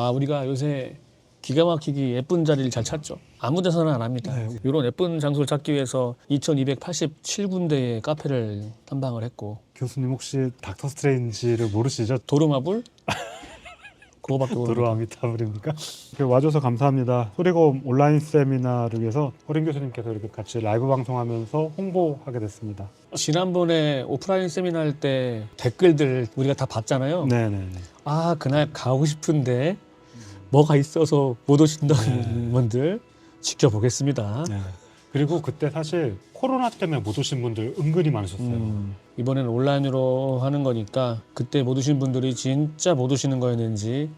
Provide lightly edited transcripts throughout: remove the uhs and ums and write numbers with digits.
우리가 요새 기가 막히게 예쁜 자리를 잘 찾죠. 아무 데서나 안 합니다. 네. 이런 예쁜 장소를 찾기 위해서 2287군데의 카페를 탐방을 했고 교수님 혹시 닥터 스트레인지를 모르시죠? 도루마블? 그거밖에 모르겠어요. 도루아미타불입니까? 와줘서 감사합니다. 소리곰 온라인 세미나를 위해서 호린 교수님께서 이렇게 같이 라이브 방송하면서 홍보하게 됐습니다. 지난번에 오프라인 세미나 할 때 댓글들 우리가 다 봤잖아요. 네네네. 그날 가고 싶은데 뭐가 있어서 못 오신다는 분들 지켜보겠습니다. 네. 그리고 그때 사실 코로나 때문에 못 오신 분들 은근히 많으셨어요. 이번에는 온라인으로 하는 거니까 그때 못 오신 분들이 진짜 못 오시는 거였는지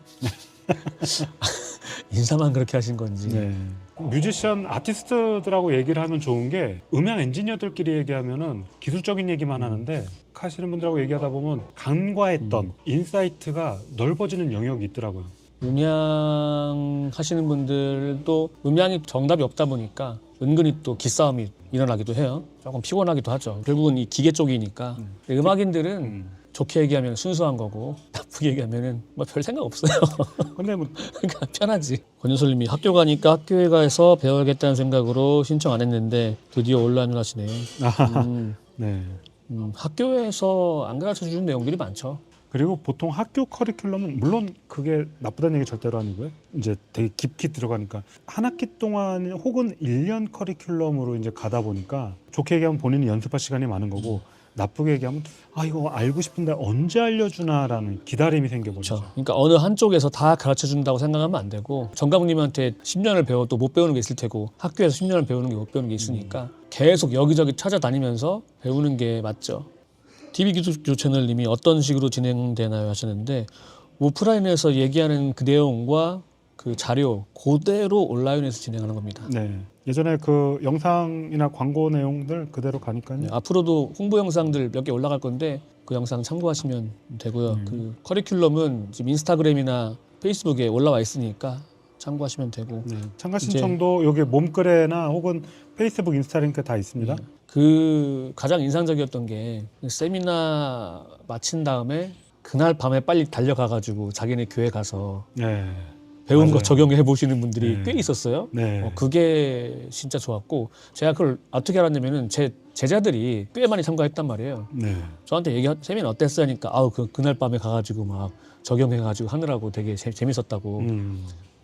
인사만 그렇게 하신 건지. 네. 뮤지션 아티스트들하고 얘기를 하면 좋은 게 음향 엔지니어들끼리 얘기하면은 기술적인 얘기만 하는데 하시는 분들하고 얘기하다 보면 간과했던 인사이트가 넓어지는 영역이 있더라고요. 음향 하시는 분들도 음향이 정답이 없다 보니까 은근히 또 기싸움이 일어나기도 해요. 조금 피곤하기도 하죠. 결국은 이 기계 쪽이니까. 음악인들은 좋게 얘기하면 순수한 거고 나쁘게 얘기하면은 뭐 별 생각 없어요. 근데 뭐 그러니까 편하지. 권윤솔님이 학교 가니까 학교에 가서 배워야겠다는 생각으로 신청 안 했는데 드디어 온라인을 하시네. 네. 학교에서 안 가르쳐 주는 내용들이 많죠. 그리고 보통 학교 커리큘럼은 물론 그게 나쁘다는 얘기 절대로 아니고요. 이제 되게 깊이 들어가니까 한 학기 동안 혹은 1년 커리큘럼으로 이제 가다 보니까 좋게 얘기하면 본인이 연습할 시간이 많은 거고 나쁘게 얘기하면 이거 알고 싶은데 언제 알려주나라는 기다림이 생겨버리죠. 그렇죠. 그러니까 어느 한쪽에서 다 가르쳐 준다고 생각하면 안 되고 정감님한테 10년을 배워도 못 배우는 게 있을 테고 학교에서 10년을 배우는 게 못 배우는 게 있으니까 계속 여기저기 찾아다니면서 배우는 게 맞죠. TV 기술교 채널님이 어떤 식으로 진행되나요 하셨는데 오프라인에서 얘기하는 그 내용과 그 자료 그대로 온라인에서 진행하는 겁니다. 네. 예전에 그 영상이나 광고 내용들 그대로 가니까요. 네, 앞으로도 홍보 영상들 몇 개 올라갈 건데 그 영상 참고하시면 되고요. 그 커리큘럼은 지금 인스타그램이나 페이스북에 올라와 있으니까 참고하시면 되고. 네. 참가 신청도 여기 몸글에나 혹은 페이스북, 인스타 링크 다 있습니다. 그 가장 인상적이었던 게 세미나 마친 다음에 그날 밤에 빨리 달려가가지고 자기네 교회 가서 네. 배운 맞아요. 거 적용해 보시는 분들이 네. 꽤 있었어요. 네. 그게 진짜 좋았고 제가 그걸 어떻게 알았냐면은 제 제자들이 꽤 많이 참가했단 말이에요. 네. 저한테 세미나 어땠어 하니까 그날 밤에 가가지고 막 적용해가지고 하느라고 되게 재밌었다고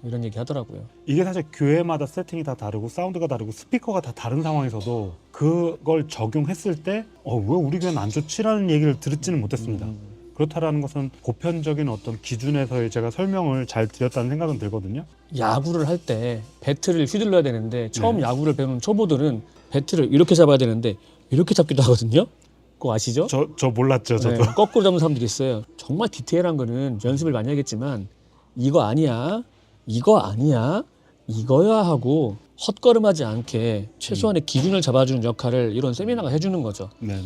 이런 얘기 하더라고요. 이게 사실 교회마다 세팅이 다 다르고 사운드가 다르고 스피커가 다 다른 상황에서도 그걸 적용했을 때 왜 우리 교회는 안 좋지라는 얘기를 듣지는 못했습니다. 그렇다라는 것은 보편적인 어떤 기준에서의 제가 설명을 잘 드렸다는 생각은 들거든요. 야구를 할 때 배트를 휘둘러야 되는데 처음 야구를 배우는 초보들은 배트를 이렇게 잡아야 되는데 이렇게 잡기도 하거든요. 그거 아시죠? 저 몰랐죠, 저도. 네, 거꾸로 잡는 사람들이 있어요. 정말 디테일한 거는 연습을 많이 하겠지만 이거 아니야, 이거 아니야, 이거야 하고 헛걸음하지 않게 최소한의 기준을 잡아주는 역할을 이런 세미나가 해주는 거죠. 네네.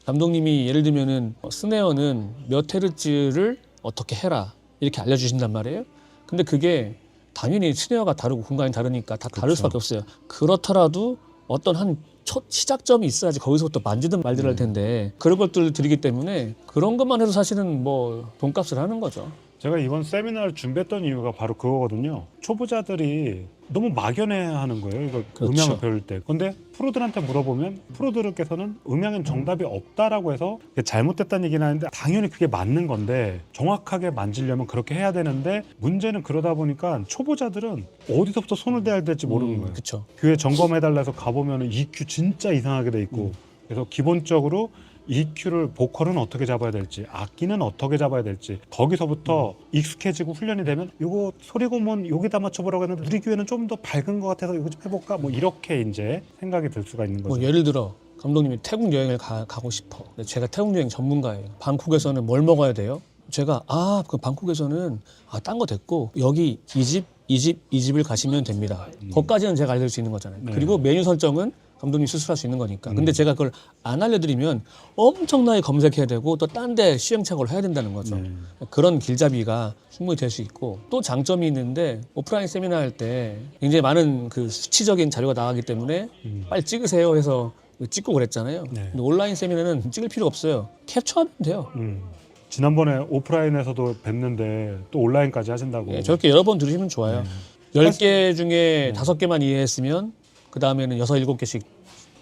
감독님이 예를 들면은 스네어는 몇 헤르츠를 어떻게 해라 이렇게 알려주신단 말이에요. 근데 그게 당연히 스네어가 다르고 공간이 다르니까 다 다를 수밖에 없어요. 그렇더라도 어떤 한 첫 시작점이 있어야지 거기서부터 만지든 말든 할 텐데 그런 것들을 드리기 때문에 그런 것만 해도 사실은 뭐 돈값을 하는 거죠. 제가 이번 세미나를 준비했던 이유가 바로 그거거든요. 초보자들이 너무 막연해하는 거예요. 이거 그렇죠. 음향을 배울 때. 근데 프로들한테 물어보면 프로들께서는 음향엔 정답이 없다라고 해서 잘못됐다는 얘기는 하는데 당연히 그게 맞는 건데 정확하게 만지려면 그렇게 해야 되는데 문제는 그러다 보니까 초보자들은 어디서부터 손을 대야 될지 모르는 거예요. 그렇죠. 교회 점검해달라 해서 가보면 EQ 진짜 이상하게 돼 있고 그래서 기본적으로 EQ를 보컬은 어떻게 잡아야 될지 악기는 어떻게 잡아야 될지 거기서부터 익숙해지고 훈련이 되면 이거 소리고문 여기다 맞춰보라고 했는데 우리 교회는 좀 더 밝은 것 같아서 이거 좀 해볼까 뭐 이렇게 이제 생각이 들 수가 있는 거죠. 뭐 예를 들어 감독님이 태국 여행을 가고 싶어. 근데 제가 태국 여행 전문가예요. 방콕에서는 뭘 먹어야 돼요? 제가 그 방콕에서는 딴 거 됐고 여기 이 집을 가시면 됩니다. 거기까지는 제가 알려줄 수 있는 거잖아요. 네. 그리고 메뉴 설정은 감독님 스스로 할 수 있는 거니까. 근데 제가 그걸 안 알려드리면 엄청나게 검색해야 되고 또 딴 데 시행착오를 해야 된다는 거죠. 그런 길잡이가 충분히 될 수 있고 또 장점이 있는데 오프라인 세미나 할 때 굉장히 많은 그 수치적인 자료가 나가기 때문에 빨리 찍으세요 해서 찍고 그랬잖아요. 네. 근데 온라인 세미나는 찍을 필요 없어요. 캡처하면 돼요. 지난번에 오프라인에서도 뵀는데 또 온라인까지 하신다고. 예, 저렇게 여러 번 들으시면 좋아요. 네. 10개 중에 5개만 이해했으면 그 다음에는 6, 7개씩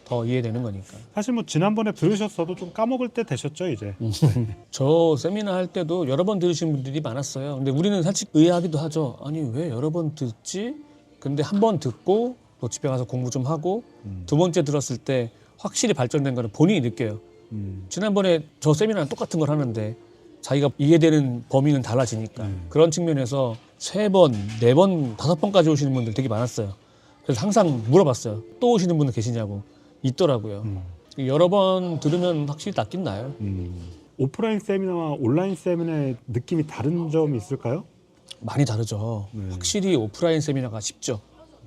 더 이해되는 거니까. 사실 뭐 지난번에 들으셨어도 좀 까먹을 때 되셨죠 이제. 저 세미나 할 때도 여러 번 들으신 분들이 많았어요. 근데 우리는 사실 의아하기도 하죠. 아니 왜 여러 번 듣지? 근데 한 번 듣고 또 집에 가서 공부 좀 하고 두 번째 들었을 때 확실히 발전된 거는 본인이 느껴요. 지난번에 저 세미나는 똑같은 걸 하는데 자기가 이해되는 범위는 달라지니까 그런 측면에서 3번, 4번, 5번까지 오시는 분들 되게 많았어요. 그래서 항상 물어봤어요. 또 오시는 분들 계시냐고. 있더라고요. 여러 번 들으면 확실히 낫긴 나요. 오프라인 세미나와 온라인 세미나의 느낌이 다른 점이 있을까요? 많이 다르죠. 네. 확실히 오프라인 세미나가 쉽죠.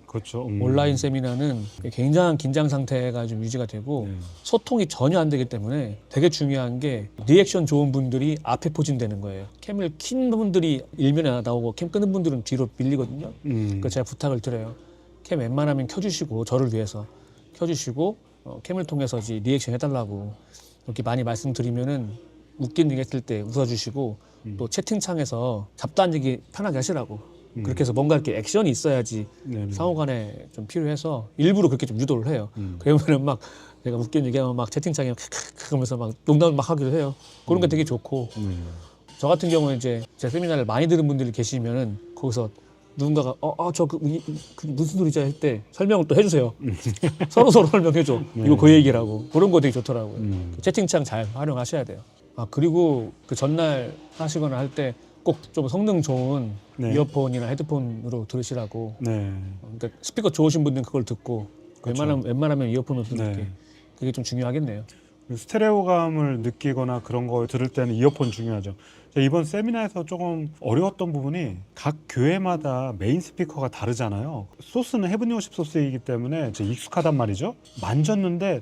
그렇죠. 온라인 세미나는 굉장한 긴장 상태가 좀 유지가 되고 소통이 전혀 안 되기 때문에 되게 중요한 게 리액션 좋은 분들이 앞에 포진되는 거예요. 캠을 킨 분들이 일면에 나오고 캠 끄는 분들은 뒤로 밀리거든요. 그러니까 제가 부탁을 드려요. 캠 웬만하면 켜주시고 저를 위해서 켜주시고 캠을 통해서 이제 리액션 해달라고 이렇게 많이 말씀드리면은 웃긴 얘기 했을 때 웃어주시고 또 채팅창에서 잡다한 얘기 편하게 하시라고 그렇게 해서 뭔가 이렇게 액션이 있어야지 네네. 상호간에 좀 필요해서 일부러 그렇게 좀 유도를 해요. 그러면은 막 내가 웃긴 얘기하면 막 채팅창에 크크크 하면서 막 농담을 막 하기도 해요. 그런 게 되게 좋고 저 같은 경우는 이제 제 세미나를 많이 들은 분들이 계시면은 거기서 누군가가 그 무슨 소리지 할 때 설명을 또 해주세요. 서로 설명해줘. 이거 그 얘기라고. 그런 거 되게 좋더라고요. 채팅창 잘 활용하셔야 돼요. 아 그리고 그 전날 하시거나 할 때 꼭 좀 성능 좋은 네. 이어폰이나 헤드폰으로 들으시라고. 네. 그러니까 스피커 좋으신 분들은 그걸 듣고 그렇죠. 웬만하면 이어폰으로 듣는 네. 게 그게 좀 중요하겠네요. 스테레오감을 느끼거나 그런 걸 들을 때는 이어폰 중요하죠. 이번 세미나에서 조금 어려웠던 부분이 각 교회마다 메인 스피커가 다르잖아요. 소스는 헤븐리 워십 소스이기 때문에 이제 익숙하단 말이죠. 만졌는데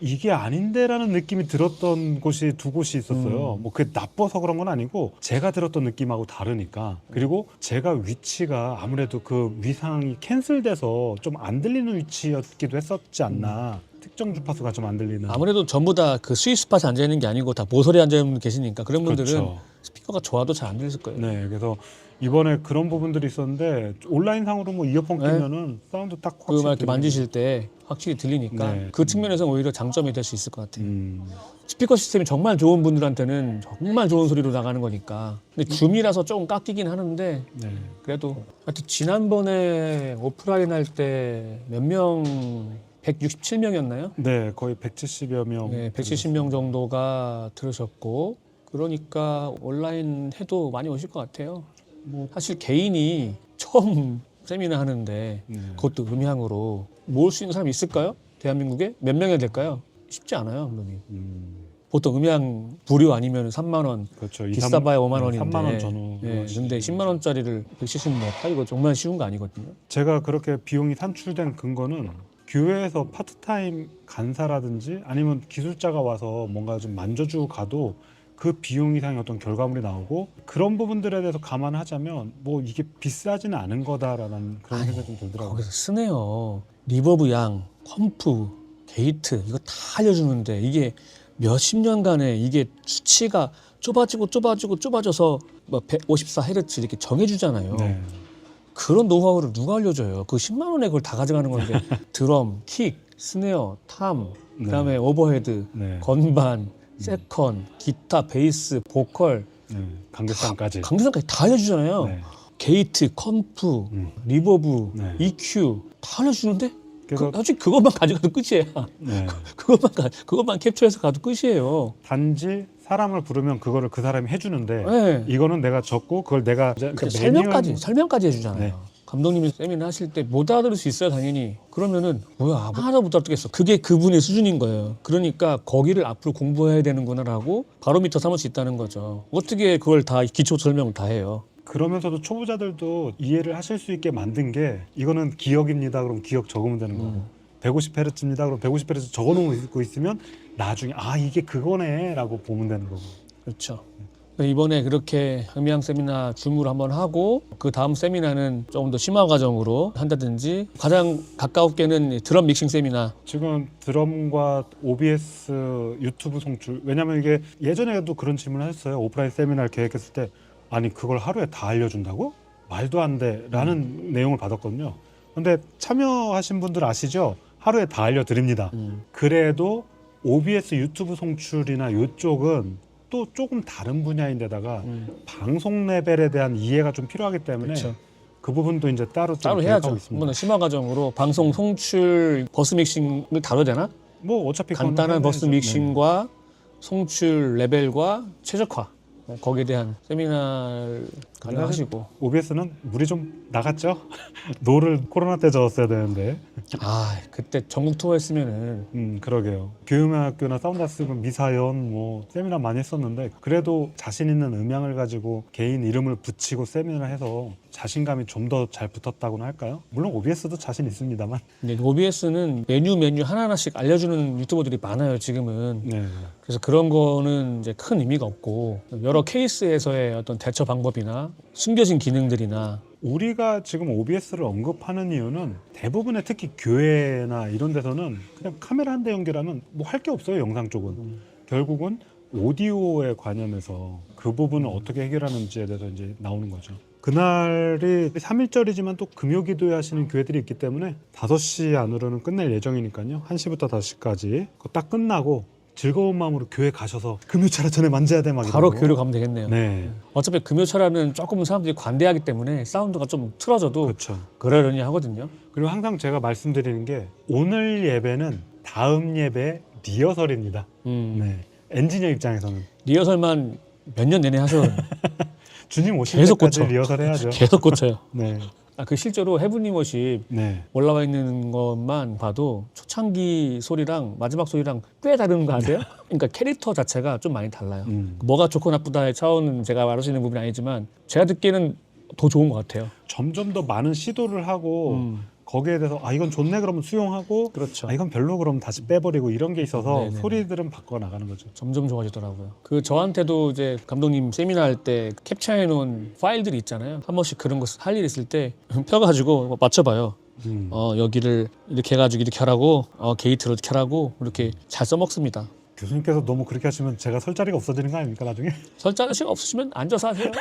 이게 아닌데라는 느낌이 들었던 곳이 2곳이 있었어요. 뭐 그게 나빠서 그런 건 아니고 제가 들었던 느낌하고 다르니까. 그리고 제가 위치가 아무래도 그 위상이 캔슬돼서 좀 안 들리는 위치였기도 했었지 않나. 특정 주파수가 좀 안 들리는. 아무래도 전부 다 그 스윗 스팟에 앉아 있는 게 아니고 다 모서리에 앉아 있는 분 계시니까 그런 분들은 그렇죠. 스피커가 좋아도 잘 안 들릴 거예요. 네, 그래서 이번에 그런 부분들이 있었는데 온라인상으로 뭐 이어폰 네. 끼면은 사운드 딱 그거 막 이렇게 들리고. 만지실 때 확실히 들리니까 네. 그 측면에서 오히려 장점이 될 수 있을 것 같아요. 스피커 시스템이 정말 좋은 분들한테는 정말 좋은 소리로 나가는 거니까. 근데 줌이라서 조금 깎이긴 하는데 네. 그래도 하여튼 지난번에 오프라인 할 때 몇 명 167명이었나요? 네, 거의 170여 명. 네, 170명 정도가 들으셨고 그러니까 온라인 해도 많이 오실 것 같아요. 뭐 사실 개인이 처음 세미나 하는데 네. 그것도 음향으로 모을 수 있는 사람이 있을까요? 대한민국에 몇 명이 될까요? 쉽지 않아요, 물론이. 보통 음향 무료 아니면 3만 원, 그렇죠. 비싸봐야 5만 원인데. 3만 원 전후. 예, 근데 10만 원짜리를 170명 이거 정말 쉬운 거 아니거든요. 제가 그렇게 비용이 산출된 근거는 교회에서 파트타임 간사라든지 아니면 기술자가 와서 뭔가 좀 만져주고 가도 그 비용 이상의 어떤 결과물이 나오고 그런 부분들에 대해서 감안하자면 뭐 이게 비싸지는 않은 거다라는 그런 생각이 좀 들더라고요. 거기서 스네어, 리버브 양, 컴프, 게이트 이거 다 알려주는데 이게 몇십 년간에 이게 수치가 좁아져서 뭐 154Hz 이렇게 정해주잖아요. 네. 그런 노하우를 누가 알려줘요? 그 10만 원에 그걸 다 가져가는 건데 드럼, 킥, 스네어, 탐, 그다음에 오버헤드, 네. 건반, 세컨, 기타, 베이스, 보컬, 네. 강대상까지. 강대상까지 다 알려주잖아요. 네. 게이트, 컴프, 리버브, 네. EQ 다 알려주는데 그래서 솔직히 그것만 가져가도 끝이에요. 네. 그것만 캡처해서 가도 끝이에요. 단지 사람을 부르면 그거를 그 사람이 해주는데 네. 이거는 내가 적고 그걸 내가 그 매뉴얼- 설명까지 해주잖아요. 네. 감독님이 세미나 하실 때 못 알아들을 수 있어요, 당연히. 그러면은 뭐야 하나도 못 알아듣겠어. 그게 그분의 수준인 거예요. 그러니까 거기를 앞으로 공부해야 되는구나라고 바로미터 삼을 수 있다는 거죠. 어떻게 그걸 다 기초 설명을 다 해요? 그러면서도 초보자들도 이해를 하실 수 있게 만든 게 이거는 기억입니다. 그럼 기억 적으면 되는 거고 150Hz입니다. 그럼 150Hz 적어놓고 있으면 나중에 이게 그거네라고 보면 되는 거고. 그렇죠. 이번에 그렇게 음향 세미나 줌으로 한번 하고 그 다음 세미나는 조금 더 심화 과정으로 한다든지 가장 가까웠게는 드럼 믹싱 세미나. 지금 드럼과 OBS 유튜브 송출, 왜냐면 이게 예전에도 그런 질문을 했어요. 오프라인 세미나를 계획했을 때 아니 그걸 하루에 다 알려준다고? 말도 안 돼라는 내용을 받았거든요. 근데 참여하신 분들 아시죠? 하루에 다 알려드립니다. 그래도 OBS 유튜브 송출이나 이쪽은 또 조금 다른 분야인데다가 방송 레벨에 대한 이해가 좀 필요하기 때문에 그렇죠. 그 부분도 이제 따로 좀 따로 계획하고 해야죠. 있습니다. 한번 심화 과정으로 방송 송출 버스 믹싱을 다뤄야 되나? 뭐 어차피 그거는 간단한 버스 해야죠. 네. 믹싱과 송출 레벨과 최적화 거기에 대한 세미나를 가능하시고. OBS는 물이 좀 나갔죠? 노를 코로나 때 저었어야 되는데. 아 그때 전국 투어 했으면은 그러게요. 교육학교나 사운드하우스 미사연 뭐 세미나 많이 했었는데 그래도 자신 있는 음향을 가지고 개인 이름을 붙이고 세미나를 해서 자신감이 좀 더 잘 붙었다고나 할까요? 물론 OBS도 자신 있습니다만. 근데 OBS는 메뉴 하나하나씩 알려주는 유튜버들이 많아요 지금은. 네. 그래서 그런 거는 이제 큰 의미가 없고 여러 케이스에서의 어떤 대처 방법이나 숨겨진 기능들이나. 우리가 지금 OBS를 언급하는 이유는 대부분의 특히 교회나 이런 데서는 그냥 카메라 한 대 연결하면 뭐 할 게 없어요. 영상 쪽은. 결국은 오디오에 관련해서 그 부분을 어떻게 해결하는지에 대해서 이제 나오는 거죠. 그날이 3일절이지만 또 금요기도회 하시는 교회들이 있기 때문에 5시 안으로는 끝낼 예정이니까요. 1시부터 5시까지 그거 딱 끝나고 즐거운 마음으로 교회 가셔서 금요철야 전에 만져야 돼 막 바로 이러고. 교회로 가면 되겠네요. 네. 어차피 금요철화는 조금 사람들이 관대하기 때문에 사운드가 좀 틀어져도 그렇죠. 그러려니 하거든요. 그리고 항상 제가 말씀드리는 게 오늘 예배는 다음 예배 리허설입니다. 네. 엔지니어 입장에서는 리허설만 몇 년 내내 하셔. 주님 오실 계속 때까지 고쳐. 리허설 해야죠. 계속 고쳐요. 네. 그 실제로 헤븐리 워십 네. 올라와 있는 것만 봐도 초창기 소리랑 마지막 소리랑 꽤 다른 거 아세요? 그러니까 캐릭터 자체가 좀 많이 달라요. 뭐가 좋고 나쁘다의 차원은 제가 말할 수 있는 부분이 아니지만 제가 듣기에는 더 좋은 것 같아요. 점점 더 많은 시도를 하고 거기에 대해서 아 이건 좋네 그러면 수용하고 그렇죠. 아 이건 별로 그러면 다시 빼버리고 이런 게 있어서 네네네. 소리들은 바꿔 나가는 거죠. 점점 좋아지더라고요. 그 저한테도 이제 감독님 세미나 할 때 캡처해 놓은 파일들이 있잖아요. 한 번씩 그런 거 할 일 있을 때 펴가지고 맞춰봐요. 여기를 이렇게 해가지고 이렇게 하라고, 게이트로 이렇게 하라고 이렇게 잘 써먹습니다. 교수님께서 너무 그렇게 하시면 제가 설 자리가 없어지는 거 아닙니까 나중에? 설자식 없으시면 앉아서 하세요.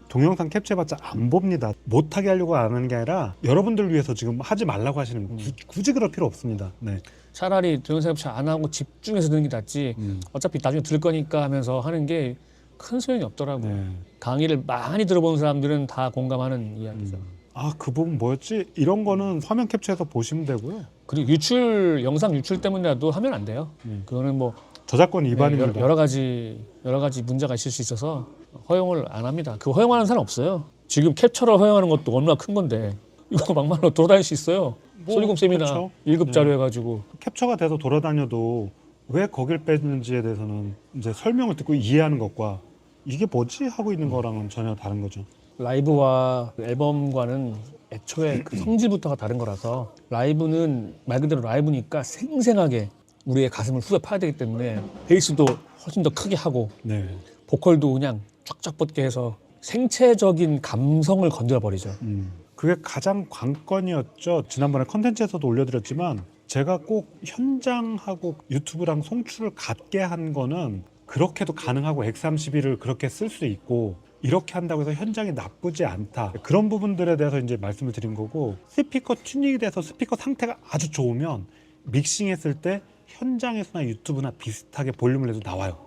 동영상 캡처해봤자 안 봅니다. 못하게 하려고 안 하는 게 아니라 여러분들 위해서 지금 하지 말라고 하시는 거 굳이 그럴 필요 없습니다. 네. 차라리 동영상 캡처 안 하고 집중해서 듣는 게 낫지. 어차피 나중에 들을 거니까 하면서 하는 게 큰 소용이 없더라고요. 네. 강의를 많이 들어본 사람들은 다 공감하는 이야기죠. 아, 그 부분 뭐였지? 이런 거는 화면 캡처해서 보시면 되고요. 그리고 영상 유출 때문이라도 하면 안 돼요. 그거는 뭐 저작권 위반입니다. 여러 가지 문제가 있을 수 있어서 허용을 안 합니다. 그 허용하는 사람 없어요. 지금 캡처를 허용하는 것도 얼마나 큰 건데 이거 막말로 돌아다닐 수 있어요. 뭐, 소리공 세미나 그렇죠. 1급 자료 해가지고. 캡처가 돼서 돌아다녀도 왜 거길 뺐는지에 대해서는 이제 설명을 듣고 이해하는 것과 이게 뭐지 하고 있는 거랑은 전혀 다른 거죠. 라이브와 앨범과는 애초에 그 성질부터가 다른 거라서 라이브는 말 그대로 라이브니까 생생하게 우리의 가슴을 후벼 파야 되기 때문에 베이스도 훨씬 더 크게 하고 네. 보컬도 그냥 쫙쫙 뻗게 해서 생체적인 감성을 건드려 버리죠. 그게 가장 관건이었죠. 지난번에 컨텐츠에서도 올려드렸지만 제가 꼭 현장하고 유튜브랑 송출을 같게 한 거는 그렇게도 가능하고 131을 그렇게 쓸 수 있고 이렇게 한다고 해서 현장이 나쁘지 않다. 그런 부분들에 대해서 이제 말씀을 드린 거고 스피커 튜닝이 돼서 스피커 상태가 아주 좋으면 믹싱했을 때 현장에서나 유튜브나 비슷하게 볼륨을 내도 나와요.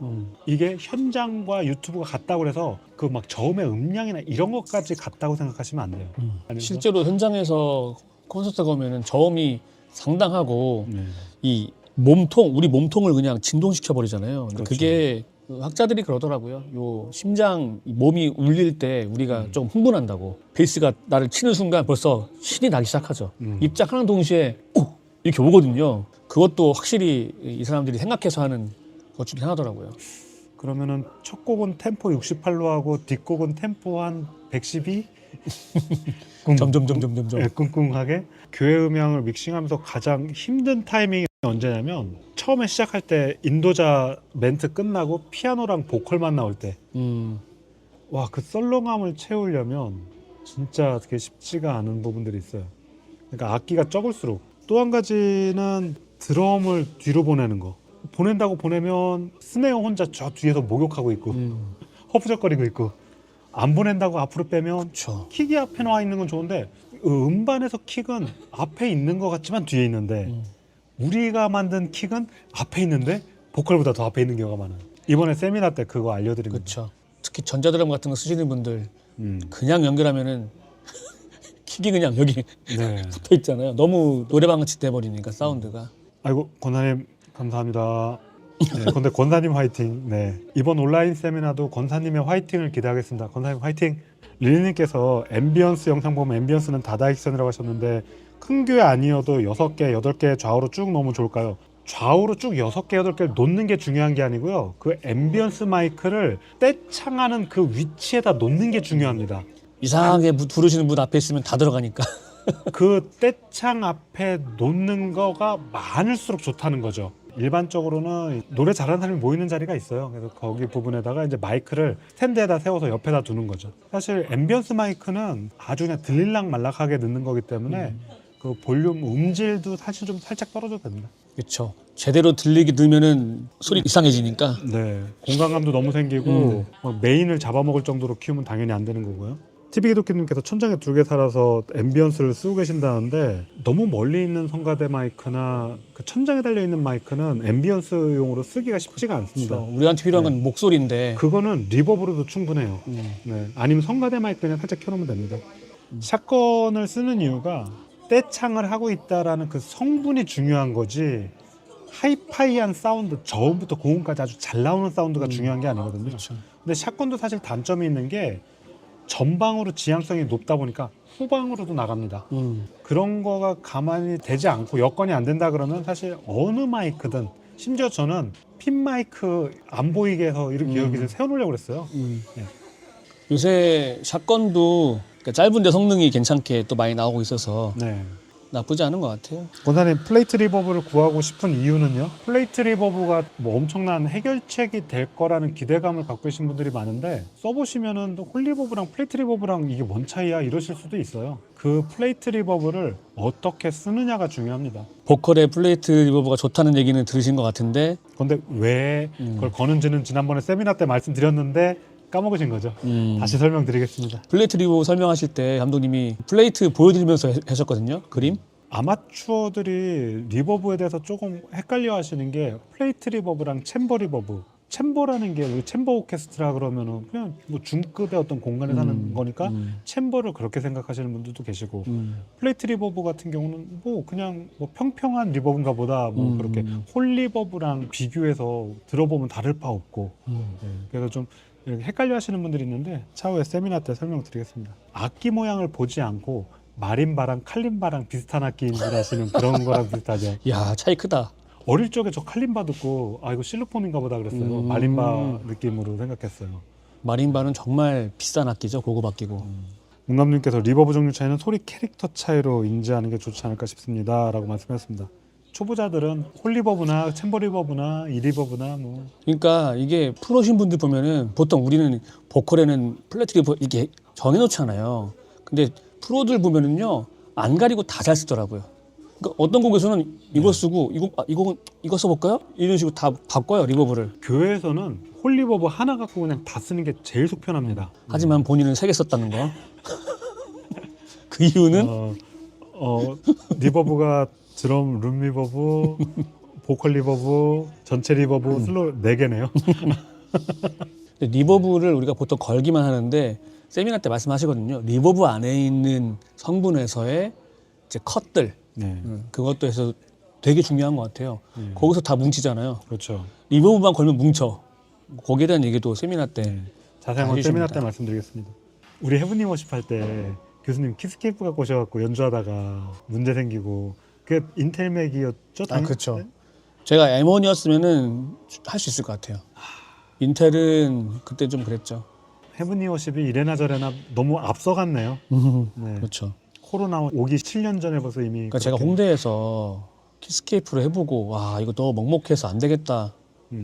이게 현장과 유튜브가 같다고 해서 그 막 저음의 음량이나 이런 것까지 같다고 생각하시면 안 돼요. 아니면서? 실제로 현장에서 콘서트 가면은 저음이 상당하고 네. 이 우리 몸통을 그냥 진동시켜 버리잖아요. 그렇죠. 그게 학자들이 그러더라고요. 요 심장 몸이 울릴 때 우리가 좀 흥분한다고. 베이스가 나를 치는 순간 벌써 신이 나기 시작하죠. 입장하는 동시에 오! 이렇게 오거든요. 그것도 확실히 이 사람들이 생각해서 하는 것 중에 하나더라고요. 그러면은 첫 곡은 템포 68로 하고 뒷곡은 템포 한 112? 점점. 네, 꿍꿍하게 교회 음향을 믹싱하면서 가장 힘든 타이밍이 언제냐면 처음에 시작할 때 인도자 멘트 끝나고 피아노랑 보컬만 나올 때 와, 그 썰렁함을 채우려면 진짜 그게 쉽지가 않은 부분들이 있어요. 그러니까 악기가 적을수록. 또 한 가지는 드럼을 뒤로 보내는 거. 보낸다고 보내면 스네어 혼자 저 뒤에서 목욕하고 있고 허부적거리고 있고, 안 보낸다고 앞으로 빼면 그렇죠. 킥이 앞에 나와 있는 건 좋은데 음반에서 킥은 앞에 있는 것 같지만 뒤에 있는데 우리가 만든 킥은 앞에 있는데 보컬보다 더 앞에 있는 경우가 많아요. 이번에 세미나 때 그거 알려드립니다. 그렇죠. 특히 전자드럼 같은 거 쓰시는 분들 음. 그냥 연결하면은 킥이 그냥 여기 네. 붙어 있잖아요. 너무 노래방같이 돼버리니까 사운드가. 아이고 권사님 감사합니다. 네, 근데 권사님 화이팅. 네, 이번 온라인 세미나도 권사님의 화이팅을 기대하겠습니다. 권사님 화이팅. 릴리님께서 앰비언스 영상 보면 앰비언스는 다다익선이라고 하셨는데 큰 교회 아니어도 6개, 8개 좌우로 쭉 넣으면 좋을까요? 좌우로 쭉 6개, 8개를 놓는 게 중요한 게 아니고요. 그 앰비언스 마이크를 떼창하는 그 위치에다 놓는 게 중요합니다. 이상하게 부르시는 분 앞에 있으면 다 들어가니까. 그 떼창 앞에 놓는 거가 많을수록 좋다는 거죠. 일반적으로는 노래 잘하는 사람이 모이는 자리가 있어요. 그래서 거기 부분에다가 이제 마이크를 스탠드에다 세워서 옆에다 두는 거죠. 사실 앰비언스 마이크는 아주 그냥 들릴락 말락하게 넣는 거기 때문에 그 볼륨 음질도 사실 좀 살짝 떨어져도 됩니다. 그렇죠. 제대로 들리게 넣으면은 소리 이상해지니까. 네, 공간감도 너무 생기고 막 메인을 잡아먹을 정도로 키우면 당연히 안 되는 거고요. TV기독교님께서 천장에 2개 살아서 앰비언스를 쓰고 계신다는데 너무 멀리 있는 성가대 마이크나 그 천장에 달려있는 마이크는 앰비언스용으로 쓰기가 쉽지가 않습니다. 그렇죠. 우리한테 필요한 건 목소리인데. 그거는 리버브로도 충분해요. 네. 아니면 성가대 마이크 그냥 살짝 켜놓으면 됩니다. 샷건을 쓰는 이유가 떼창을 하고 있다라는 그 성분이 중요한 거지 하이파이한 사운드, 저음부터 고음까지 아주 잘 나오는 사운드가 중요한 게 아니거든요. 그렇죠. 근데 샷건도 사실 단점이 있는 게 전방으로 지향성이 높다 보니까 후방으로도 나갑니다. 그런 거가 가만히 되지 않고 여건이 안 된다 그러면 사실 어느 마이크든, 심지어 저는 핀 마이크 안 보이게 해서 이렇게 여기를 세워놓으려고 그랬어요. 네. 요새 샷건도 그러니까 짧은데 성능이 괜찮게 또 많이 나오고 있어서 네. 나쁘지 않은 것 같아요. 권사님, 플레이트 리버브를 구하고 싶은 이유는요? 플레이트 리버브가 뭐 엄청난 해결책이 될 거라는 기대감을 갖고 계신 분들이 많은데 써보시면은 또 홀리버브랑 플레이트 리버브랑 이게 뭔 차이야 이러실 수도 있어요. 그 플레이트 리버브를 어떻게 쓰느냐가 중요합니다. 보컬의 플레이트 리버브가 좋다는 얘기는 들으신 것 같은데 근데 왜 그걸 거는지는 지난번에 세미나 때 말씀드렸는데 까먹으신 거죠. 다시 설명드리겠습니다. 플레이트 리버브 설명하실 때 감독님이 플레이트 보여드리면서 하셨거든요. 그림. 아마추어들이 리버브에 대해서 조금 헷갈려 하시는 게 플레이트 리버브랑 챔버 리버브. 챔버라는 게 우리 챔버 오케스트라 그러면은 그냥 뭐 중급의 어떤 공간에 사는 거니까 챔버를 그렇게 생각하시는 분들도 계시고 플레이트 리버브 같은 경우는 뭐 그냥 뭐 평평한 리버브인가 보다 뭐 그렇게 홀 리버브랑 비교해서 들어보면 다를 바 없고 네. 그래서 좀 이렇게 헷갈려 하시는 분들이 있는데 차후에 세미나 때 설명드리겠습니다. 악기 모양을 보지 않고 마림바랑 칼림바랑 비슷한 악기인 줄 아시는 그런 거랑 비슷하죠. 야, 차이 크다. 어릴 적에 저 칼림바 듣고 아 이거 실로폰인가 보다 그랬어요. 마림바 느낌으로 생각했어요. 마림바는 정말 비싼 악기죠. 고급 악기고. 문감님께서 리버브 종류 차이는 소리 캐릭터 차이로 인지하는 게 좋지 않을까 싶습니다 라고 말씀하셨습니다. 초보자들은 홀리버브나 챔버리버브나 이리버브나 뭐 그러니까 이게 프로신 분들 보면은 보통 우리는 보컬에는 플레이트 리버브 이렇게 정해놓잖아요. 근데 프로들 보면은요 안 가리고 다 잘 쓰더라고요. 그러니까 어떤 곡에서는 이거 쓰고 이거 써볼까요? 이런 식으로 다 바꿔요 리버브를. 교회에서는 홀리버브 하나 갖고 그냥 다 쓰는 게 제일 속 편합니다. 하지만 본인은 3개 썼다는 거. 그 이유는 리버브가 드럼 룸 리버브, 보컬 리버브, 전체 리버브, 슬로우 4개네요. 리버브를 우리가 보통 걸기만 하는데 세미나 때 말씀하시거든요. 리버브 안에 있는 성분에서의 이제 컷들 네, 그것도 해서 되게 중요한 것 같아요. 거기서 다 뭉치잖아요. 그렇죠. 리버브만 걸면 뭉쳐. 거기에 대한 얘기도 세미나 때 자세한 건 세미나 때 말씀드리겠습니다. 우리 해븐님 워십 할 때 교수님 키스케이프 갖고 오셔갖고 연주하다가 문제 생기고 그게 인텔 맥이었죠? 아, 그렇죠. 제가 M1이었으면은 할 수 있을 것 같아요. 인텔은 그때 좀 그랬죠. 해븐님 워십이 이래나 저래나 너무 앞서갔네요. 네. 그렇죠. 코로나 오기 7년 전에 벌써 이미 그러니까 제가 홍대에서 키스케이프로 해보고 와 이거 너무 먹먹해서 안 되겠다.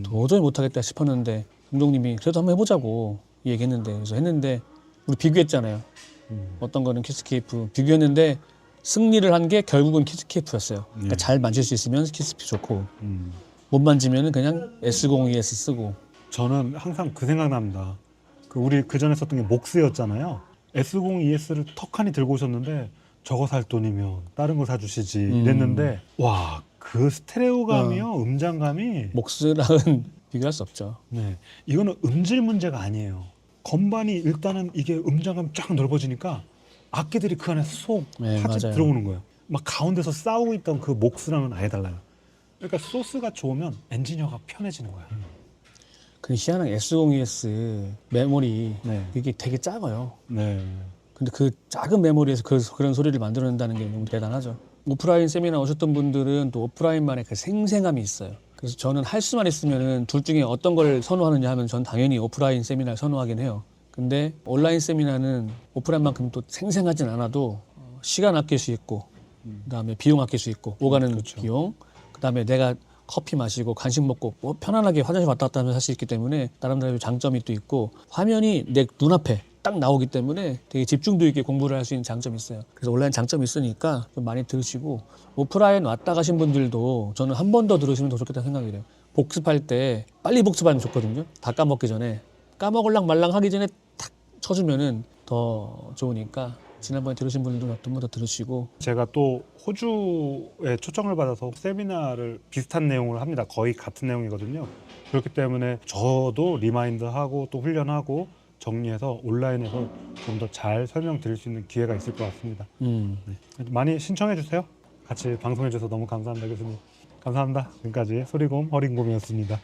도저히 못하겠다 싶었는데 감독님이 그래도 한번 해보자고 얘기했는데 그래서 했는데 우리 비교했잖아요. 어떤 거는 키스케이프 비교했는데 승리를 한 게 결국은 키스케이프였어요. 그러니까 잘 만질 수 있으면 키스케이프 좋고 못 만지면은 그냥 S02S 쓰고. 저는 항상 그 생각납니다. 우리 그 전에 썼던 게 목스였잖아요. S02S를 턱하니 들고 오셨는데 저거 살 돈이면 다른 거 사주시지 이랬는데 와 그 스테레오감이요 음장감이 목스랑은 비교할 수 없죠. 네 이거는 음질 문제가 아니에요. 건반이 일단은 이게 음장감이 쫙 넓어지니까 악기들이 그 안에 쏙 네, 파지 맞아요. 들어오는 거예요. 막 가운데서 싸우고 있던 그 목스랑은 아예 달라요. 그러니까 소스가 좋으면 엔지니어가 편해지는 거야. 그 희한한 S02S 메모리 네. 이게 되게 작아요. 네. 근데 그 작은 메모리에서 그런 소리를 만들어낸다는 게 너무 대단하죠. 오프라인 세미나 오셨던 분들은 또 오프라인만의 그 생생함이 있어요. 그래서 저는 할 수만 있으면은 둘 중에 어떤 걸 선호하느냐 하면 전 당연히 오프라인 세미나를 선호하긴 해요. 근데 온라인 세미나는 오프라인만큼 또 생생하진 않아도 시간 아낄 수 있고 그다음에 비용 아낄 수 있고 오가는 그렇죠. 비용 그다음에 내가 커피 마시고 간식 먹고 뭐 편안하게 화장실 왔다 갔다 하면서 할 수 있기 때문에 나름대로 장점이 또 있고 화면이 내 눈앞에 딱 나오기 때문에 되게 집중도 있게 공부를 할 수 있는 장점이 있어요. 그래서 온라인 장점이 있으니까 좀 많이 들으시고 오프라인 왔다 가신 분들도 저는 한 번 더 들으시면 더 좋겠다는 생각이 돼요. 복습할 때 빨리 복습하면 좋거든요. 다 까먹기 전에 까먹을랑 말랑 하기 전에 탁 쳐주면은 더 좋으니까 지난번에 들으신 분들도 한 번 더 들으시고 제가 또 호주에 초청을 받아서 세미나를 비슷한 내용을 합니다. 거의 같은 내용이거든요. 그렇기 때문에 저도 리마인드하고 또 훈련하고 정리해서 온라인에서 좀 더 잘 설명드릴 수 있는 기회가 있을 것 같습니다. 네. 많이 신청해 주세요. 같이 방송해 주셔서 너무 감사합니다, 교수님. 감사합니다. 지금까지 소리곰 허링곰이었습니다.